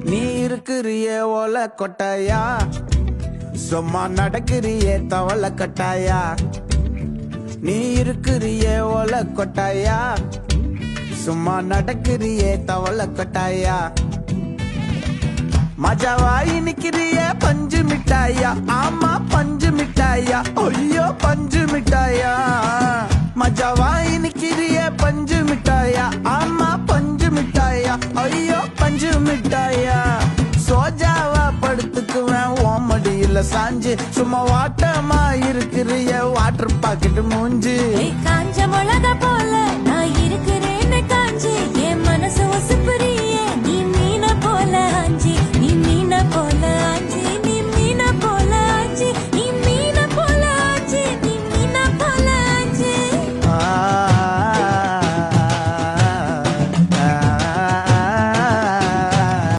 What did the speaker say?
நீ இருக்கிறிய ஓல கொட்டாயா, சும்மா நடக்கிறிய தவள கட்டாயா. நீ இருக்கிறிய ஓல கொட்டாயா, சும்மா நடக்கிறிய தவள கட்டாயா. மஜாவாய் நிக்கிறிய பஞ்சு மிட்டாயா, ஆமா பஞ்சு மிட்டாயா, ஐயோ பஞ்சு மிட்டாயா. மஜாவாய் நிக்கிறிய பஞ்சு மிட்டாயா, ஆமா பஞ்சு மிட்டாயா, ஐயோ பஞ்சு மிட்டாயா. சோஜாவா படுத்துக்குவேன் ஓமடியில சாஞ்சு, சும்மா வாட்டமா இருக்கிறிய வாட்டர் பாக்கெட் மூஞ்சு. காஞ்ச மிளகா போல நான் இருக்கிறேன்னு காஞ்சு என் மனசு ஒசுப்புரிய